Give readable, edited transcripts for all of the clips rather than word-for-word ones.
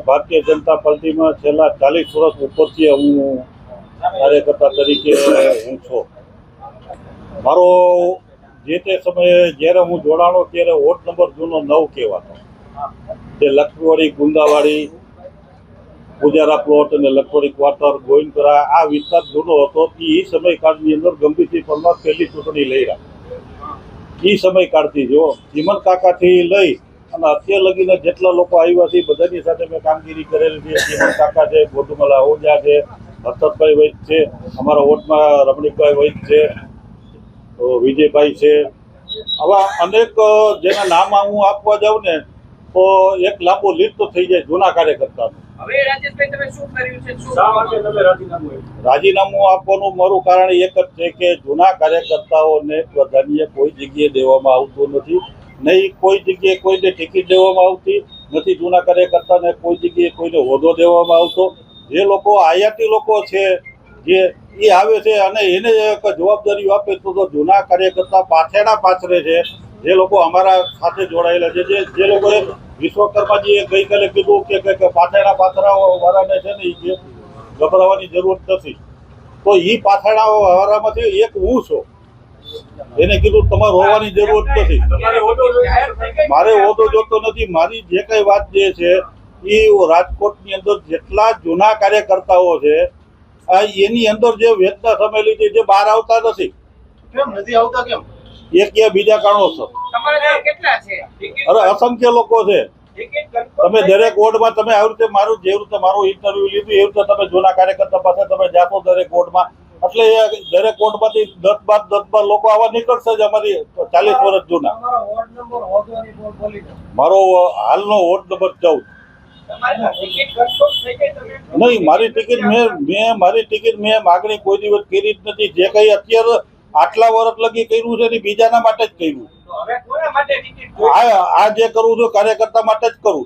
ભારતીય જનતા પાર્ટીમાં છેલ્લા 40 વર્ષ ઉપરથી હું કાર્યકર્તા તરીકે હું છું. મારો જે તે સમયે જ્યારે હું જોડાણો ત્યારે વોર્ડ નંબર જૂનો 9 કહેવાતો. જે લખવાડી, ગુંદાવાડી, પૂજારા પ્લોટ અને લખવાડી ક્વાર્ટર, ગોવિંદપુરા આ વિસ્તાર જૂનો હતો. એ સમયકાળની અંદર ગંભીરસિંહ પરમાર પહેલી ચૂંટણી લઈ રહ્યા. એ સમયકાળથી જો ચીમન કાકાથી લઈ અને અત્યાર લગીને જેટલા લોકો આવ્યા છે બધાની સાથે મેં કામગીરી કરેલી છે. ચીમન કાકા છે, ગોટુમલા આહુજા છે, હર્ષદભાઈ વૈદ છે, અમારા વોર્ડમાં રમણીકભાઈ વૈદ છે, વિજયભાઈ છે. આવા અનેક જેના નામ હું આપવા જાઉં ને તો એક લાંબો લિસ્ટ તો થઈ જાય જૂના કાર્યકર્તાનું. રાજીનામું આપવાનું મારું કારણ એક જ છે કે જૂના કાર્યકર્તાઓને પ્રાધાન્ય કોઈ જગ્યાએ દેવામાં આવતું નથી. નહીં કોઈ જગ્યાએ કોઈને ટિકિટ દેવામાં આવતી નથી. જૂના કાર્યકર્તાને કોઈ જગ્યાએ કોઈને હોદ્દો દેવામાં આવતો. જે લોકો આયાતી લોકો છે જે એ આવે છે અને એને એક જવાબદારીઓ આપે તો જૂના કાર્યકર્તા પાછળ છે. જે લોકો અમારા સાથે જોડાયેલા છે, જે લોકોએ વિશ્વકર્માજીએ ગઈકાલે કીધું કે પાછળ વાળાને છે ને એ ગભરાવાની જરૂર નથી. તો એ પાછળ વાળામાંથી એક હું છું. એને કીધું તમારે હોવાની જરૂર નથી. મારે હોદ્દો જોતો નથી. મારી જે કઈ વાત જે છે એ રાજકોટની અંદર જેટલા જૂના કાર્યકર્તાઓ છે એની અંદર જે વેદના સમેલી છે જે બહાર આવતા નથી. કેમ નથી આવતા? કેમ? એક કે બીજા કારણોસર. અરે અસંખ્ય લોકો છે. તમે દરેક વોર્ડમાં તમે આવી રીતે મારું જેવી રીતે મારું ઇન્ટરવ્યુ લીધું એવી રીતે તમે જૂના કાર્યકર્તા પાસે તમે જાતો દરેક વોર્ડમાં, એટલે દરેક વોર્ડમાંથી 10-12 લોકો આવા નીકળશે જ. અમારી 40 વર્ષ જૂના. મારો હાલનો વોર્ડ નંબર 14. નહીં, મારી ટિકિટ મેં માગણી કોઈ દિવસ કરી જ નથી. જે કઈ અત્યારે આટલા વર્ષ લગી કર્યું છે ને બીજાના માટે જ કર્યું. આ જે કરું છું કાર્યકર્તા માટે જ કરું.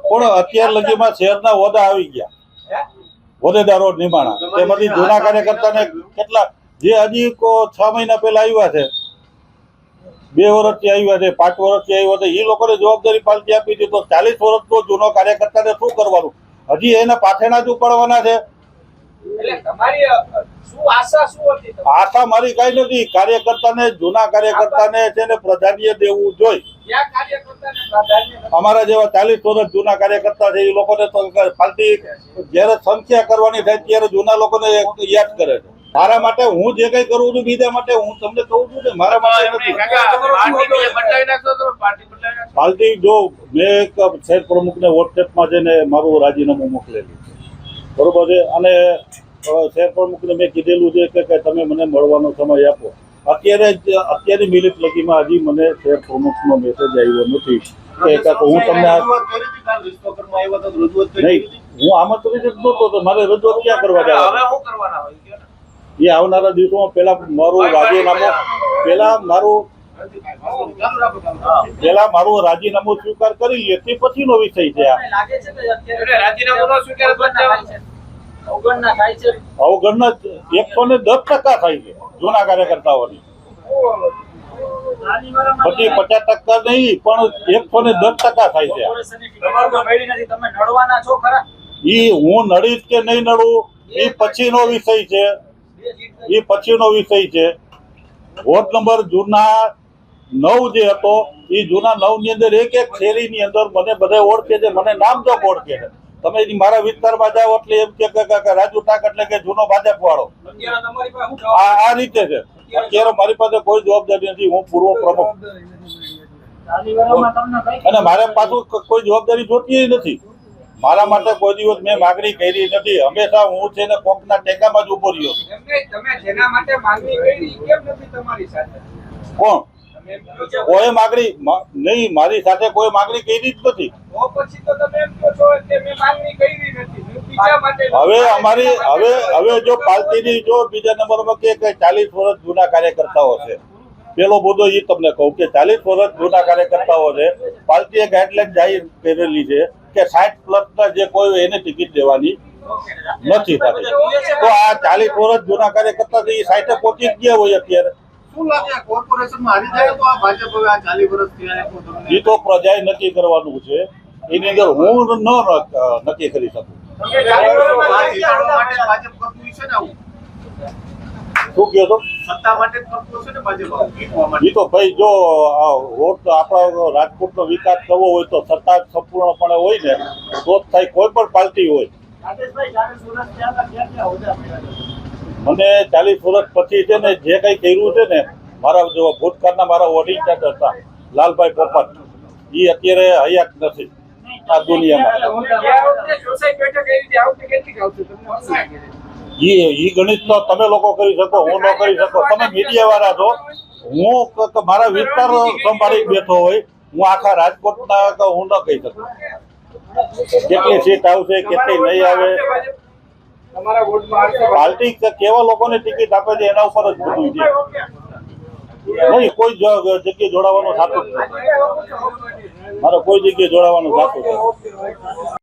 પણ અત્યાર લગીમાં શહેરના હોદ્દા આવી ગયા, હોદ્દેદારો નિમાણા. તેમાંથી જૂના કાર્યકર્તાને કેટલા જે હજી 6 મહિના પહેલા આવ્યા છે, 2 વર્ષથી આવ્યા છે, 5 વર્ષથી આવ્યા છે, એ લોકોને જવાબદારી પાલટી આપી હતી. તો 40 વર્ષનો જૂનો કાર્યકર્તાને શું કરવાનું? હજી એના પાછળના જ ઉપાડવાના છે. આશા મારી કઈ નથી. કાર્યકર્તાને, જૂના કાર્યકર્તાને છે ને પ્રાધાન્ય દેવું જોઈએ. અમારા જેવા 40 વર્ષ જૂના કાર્યકર્તા છે એ લોકોને તો પાલટી જયારે સંખ્યા કરવાની થાય ત્યારે જૂના લોકોને યાદ કરે છે. મારા માટે હું જે કઈ કરું છું બીજા માટે હું તમને કહું છું ને મારા માટે નથી. પાર્ટી જો મેં એક શહેર પ્રમુખને વોટ્સએપમાં જઈને મારું રાજીનામું મોકલેલું, બરોબર છે. અને શહેર પ્રમુખને મેં કીધેલું છે કે તમે મને મળવાનો સમય આપો. અત્યારની મિનિટ લગીમાં હજી મને શહેર પ્રમુખનો મેસેજ આવ્યો નથી કે હું તમને નહીં, હું આમંત્રિત જ નહોતો તો મારે રજૂઆત ક્યાં કરવા જવા? એ આવનારા દિવસોમાં પેલા મારું રાજીનામું સ્વીકાર કરી લે તે પછીનો વિષય છે. અવગણના 110% થાય છે જૂના કાર્યકર્તાઓની. પછી 50% નહીં પણ 110% થાય છે. એ હું નડીશ કે નહીં નડું એ પછીનો વિષય છે. વોર્ડ નંબર જૂના 9 જે હતો એ જૂના 9 ની અંદર એક શેરીની અંદર મને બધા ઓળખે છે, મને નામ જોગ ઓળખે છે. તમે મારા વિસ્તારમાં જાઓ એટલે એમ કે રાજુ ટાક એટલે કે જૂનો ભાજપ વાળો. આ રીતે છે. અત્યારે મારી પાસે કોઈ જવાબદારી નથી. હું પૂર્વ પ્રમુખ અને મારે પાછું કોઈ જવાબદારી જોતી નથી. મારા માટે કોઈ દિવસ મેં માગણી કરી નથી. હંમેશા હું છે ને કોકના ટેકામાં જ ઉભો રહ્યો. કોણ? કોઈ માગણી નહીં, મારી સાથે કોઈ માગણી કરી જ નથી. હવે જો પાર્ટીની જો બીજા નંબરમાં કે 40 વર્ષ જૂના કાર્યકર્તાઓ છે, પેલો મુદ્દો એ તમને કહું કે 40 વર્ષ જૂના કાર્યકર્તાઓ છે. પાર્ટીએ ગાઈડલાઈન જાહેર કરેલી છે કે 60+ જે કોઈ એને ટિકિટ દેવાની નથી થતી. તો આ 40 વર્ષ જૂના કાર્યકર્તા એ 60 પહોંચી ગયા હોય અત્યારે શું લાગે આ કોર્પોરેશનમાં હારી જાય તો આ ભાજપ હવે આ 40 વર્ષ થયા એટલું તમને એ તો પ્રજાએ નક્કી કરવાનું છે. એની અંદર હું નક્કી કરી શકું. આ જીતાડવા માટે જ ભાજપ કરતું છે ને આવું શું કહો છો? સત્તા માટે જ કરતું છે ને ભાજપ આવું જીતવા માટે એ તો ભાઈ જો રોડ આપણા રાજકોટનો વિકાસ કરવો હોય તો સત્તા સંપૂર્ણપણે હોય ને તો જ થાય. કોઈ પણ પાર્ટી હોય. મને 40 વર્ષ પછી છે ને જે કઈ કર્યું છે ને મારા જો ભૂતકાળના મારા ઓડિટર હતા લાલભાઈ પોપટ, એ અત્યારે હયાત નથી આ દુનિયામાં. ઈ ગણિત તો તમે લોકો કરી શકો, હું ન કરી શકો. તમે મીડિયા વાળા છો. હું મારા વિસ્તાર સંભાળી બેઠો હોય, હું આખા રાજકોટના હું ન કહી શકું કેટલી સીટ આવશે કેટલી નહીં આવે. પાર્ટી કેવા લોકોને ટિકિટ આપે છે એના ઉપર જ બધું છે. નહીં કોઈ જગ્યાએ જોડાવાનું થતું જ નથી. મારે કોઈ જગ્યાએ જોડાવાનું થતું નથી.